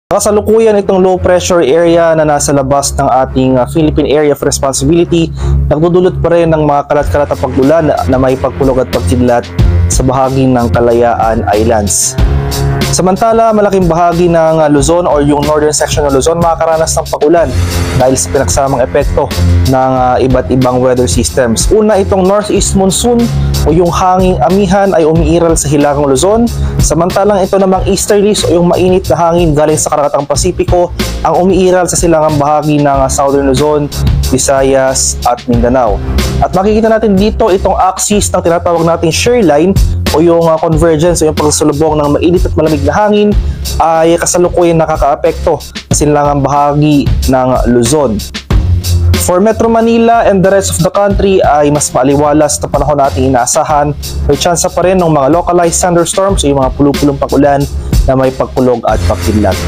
Kasalukuyan itong low pressure area na nasa labas ng ating Philippine Area of Responsibility, nagdudulot pa rin ng mga kalat-kalat na pag-ulan na may pagkulog at pagkidlat sa bahagi ng Kalayaan Islands. Samantala, malaking bahagi ng Luzon or yung northern section ng Luzon makakaranas ng pag-ulan dahil sa pinagsamang epekto ng iba't ibang weather systems. Una, itong northeast monsoon o yung hanging amihan ay umiiral sa hilagang Luzon, samantalang ito namang easterlies o yung mainit na hangin galing sa Karakatang Pasipiko ang umiiral sa silangang bahagi ng southern Luzon, Visayas at Mindanao. At makikita natin dito itong axis ng tinatawag nating shear line o yung convergence o yung pagsasalubong ng mainit at malamig na hangin ay kasalukuyan nakakaapekto sa silangang bahagi ng Luzon. For Metro Manila and the rest of the country ay mas maaliwalas na panahon nating inaasahan. May chance pa rin ng mga localized thunderstorms o yung mga pulupulong pag-ulan na may pagkulog at pagkidlat.